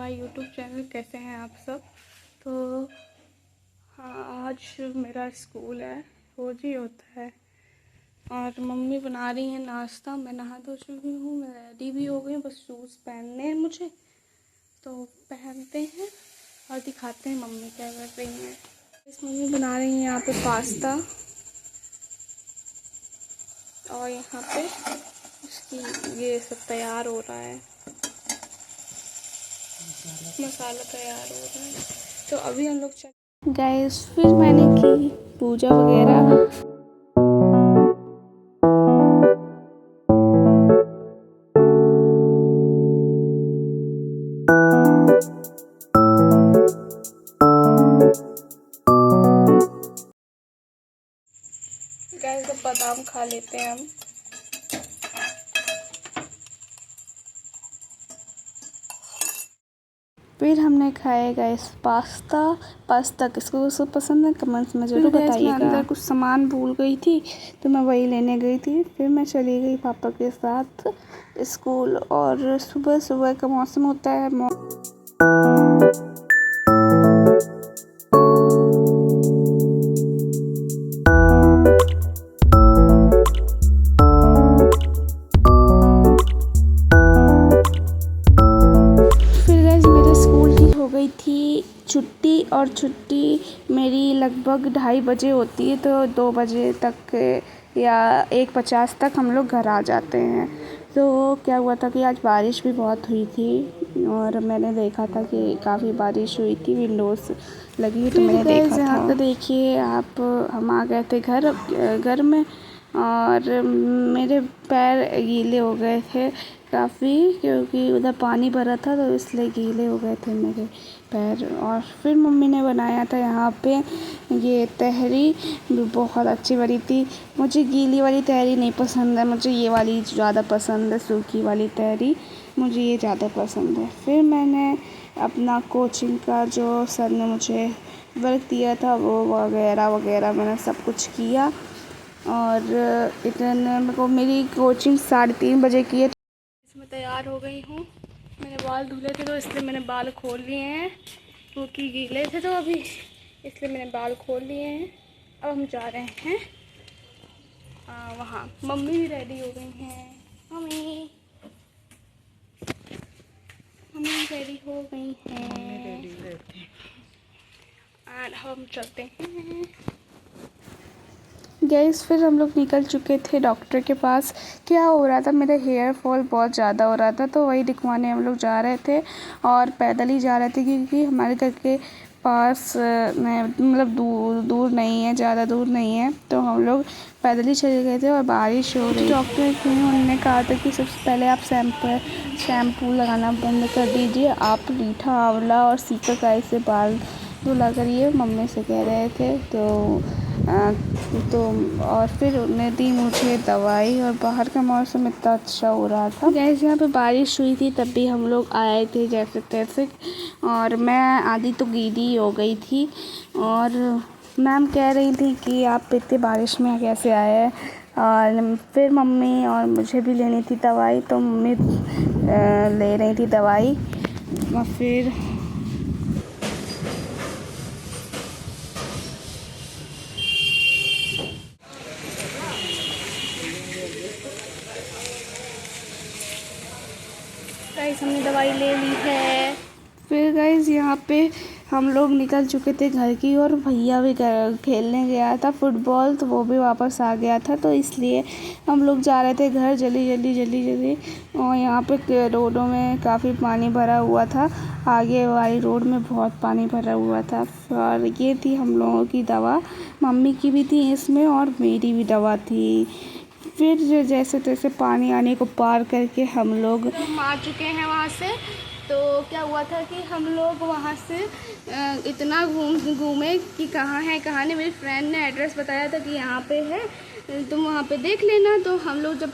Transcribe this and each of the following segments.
My YouTube channel. कैसे हैं आप सब? तो हाँ, आज मेरा स्कूल है, रोज ही होता है। और मम्मी बना रही हैं नाश्ता। मैं नहा धो चुकी हूँ, मैं रेडी भी हो गई, बस शूज़ पहनने हैं मुझे, तो पहनते हैं और दिखाते हैं मम्मी क्या कर रही हैं। इस मम्मी बना रही हैं यहाँ पे पास्ता, और यहाँ पे उसकी ये सब तैयार हो रहा है, मसाला तैयार हो रहा है। तो अभी हम लोग गैस, फिर मैंने की पूजा वगैरह। गैस, अब बादाम खा लेते हैं हम। फिर हमने खाएगा इस पास्ता किसको पसंद है कमेंट्स में ज़रूर बताइएगा। मैं अंदर कुछ सामान भूल गई थी, तो मैं वही लेने गई थी। फिर मैं चली गई पापा के साथ स्कूल, और सुबह सुबह का मौसम होता है। थी छुट्टी, और छुट्टी मेरी लगभग 2:30 बजे होती है, तो 2 बजे तक या 1:50 तक हम लोग घर आ जाते हैं। तो क्या हुआ था कि आज बारिश भी बहुत हुई थी, और मैंने देखा था कि काफ़ी बारिश हुई थी, विंडोज़ लगी तो मैंने देखा था। यहाँ पे देखिए आप, हम आ गए थे घर में, और मेरे पैर गीले हो गए थे काफ़ी, क्योंकि उधर पानी भरा था, तो इसलिए गीले हो गए थे मेरे पैर। और फिर मम्मी ने बनाया था यहाँ पे ये तहरी, बहुत अच्छी बनी थी। मुझे गीली वाली तहरी नहीं पसंद है, मुझे ये वाली ज़्यादा पसंद है, सूखी वाली तहरी मुझे ये ज़्यादा पसंद है। फिर मैंने अपना कोचिंग का जो सर ने मुझे वर्क दिया था वो वगैरह वगैरह मैंने सब कुछ किया, और इतने मेरी कोचिंग 3:30 बजे की है। इसमें तैयार हो गई हूँ। मैंने बाल धुले थे, तो इसलिए मैंने बाल खोल लिए हैं, क्योंकि गीले थे तो अभी, इसलिए मैंने बाल खोल लिए हैं। अब हम जा रहे हैं वहाँ। मम्मी भी रेडी हो गई हैं। मम्मी रेडी हो गई हैं, और हम चलते हैं। गैस, फिर हम लोग निकल चुके थे डॉक्टर के पास। क्या हो रहा था, मेरा हेयर फॉल बहुत ज़्यादा हो रहा था, तो वही दिखवाने हम लोग जा रहे थे, और पैदल ही जा रहे थे, क्योंकि हमारे घर के पास मतलब दूर नहीं है, ज़्यादा दूर नहीं है, तो हम लोग पैदल ही चले गए थे। और बारिश हो रही। डॉक्टर थे, उन्होंने कहा था कि सबसे पहले आप शैम्पू लगाना बंद कर दीजिए, आप रीठा आंवला और सीकाकाई से बाल धुला करिए, मम्मी से कह रहे थे। तो और फिर उन्होंने दी मुझे दवाई, और बाहर का मौसम इतना अच्छा हो रहा था। जैसे यहाँ पे बारिश हुई थी, तब भी हम लोग आए थे जैसे तैसे, और मैं आधी तो गीली हो गई थी। और मैम कह रही थी कि आप इतनी बारिश में कैसे आए हैं। और फिर मम्मी और मुझे भी लेनी थी दवाई, तो मम्मी ले रही थी दवाई। और फिर गाइस, हमने दवाई ले ली है। फिर गाइस, यहाँ पे हम लोग निकल चुके थे घर की, और भैया भी खेलने गया था फुटबॉल, तो वो भी वापस आ गया था, तो इसलिए हम लोग जा रहे थे घर जल्दी। और यहाँ पे रोडों में काफ़ी पानी भरा हुआ था, आगे वाली रोड में बहुत पानी भरा हुआ था। और ये थी हम लोगों की दवा, मम्मी की भी थी इसमें, और मेरी भी दवा थी। फिर जैसे तैसे पानी आने को पार करके हम लोग आ चुके हैं वहाँ से। तो क्या हुआ था कि हम लोग वहाँ से इतना घूमे कि कहाँ नहीं। मेरी फ्रेंड ने एड्रेस बताया था कि यहाँ पे है, तुम वहाँ पे देख लेना। तो हम लोग जब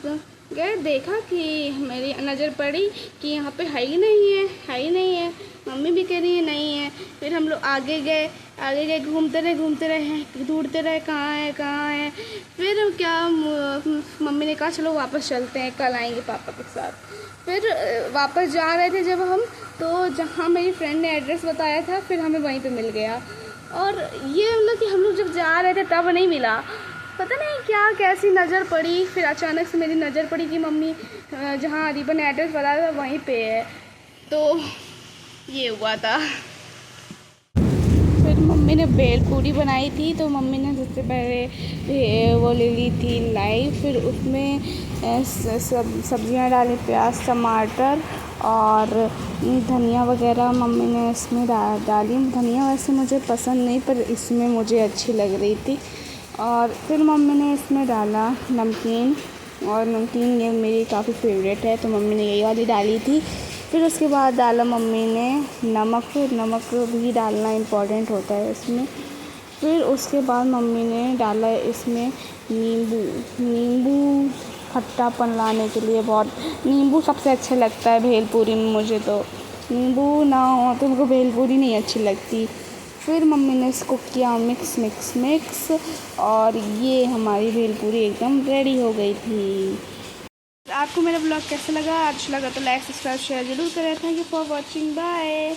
गए, देखा कि मेरी नज़र पड़ी कि यहाँ पे है ही नहीं है। मम्मी भी कह रही है नहीं है। फिर हम लोग आगे गए, घूमते रहे, ढूंढते रहे कहाँ है। फिर क्या मम्मी ने कहा चलो वापस चलते हैं, कल आएंगे पापा के साथ। फिर वापस जा रहे थे जब हम, तो जहाँ मेरी फ्रेंड ने एड्रेस बताया था फिर हमें वहीं पे मिल गया। और ये मतलब कि हम लोग जब जा रहे थे तब नहीं मिला, पता नहीं क्या कैसी नज़र पड़ी, फिर अचानक से मेरी नज़र पड़ी कि मम्मी जहाँ अरीबा ने एड्रेस बताया था वहीं पे है, तो ये हुआ था। फिर मम्मी ने भेल पूरी बनाई थी, तो मम्मी ने सबसे पहले वो ले ली थी लाई, फिर उसमें सब्जियां डाली, प्याज टमाटर और धनिया वगैरह मम्मी ने इसमें डाली। धनिया वैसे मुझे पसंद नहीं, पर इसमें मुझे अच्छी लग रही थी। और फिर मम्मी ने इसमें डाला नमकीन, और नमकीन ये मेरी काफ़ी फेवरेट है, तो मम्मी ने यही वाली डाली थी। फिर उसके बाद डाला मम्मी ने नमक, नमक भी डालना इम्पॉर्टेंट होता है इसमें। फिर उसके बाद मम्मी ने डाला इसमें नींबू खट्टापन लाने के लिए। बहुत नींबू सबसे अच्छा लगता है भेलपूरी में मुझे, तो नींबू ना हो तो मुझको भेलपूरी नहीं अच्छी लगती। फिर मम्मी ने इसको किया मिक्स मिक्स मिक्स, और ये हमारी भेलपूरी एकदम रेडी हो गई थी। आपको मेरा ब्लॉग कैसा लगा? अच्छा लगा तो लाइक सब्सक्राइब शेयर ज़रूर करें। Thank you for watching, bye.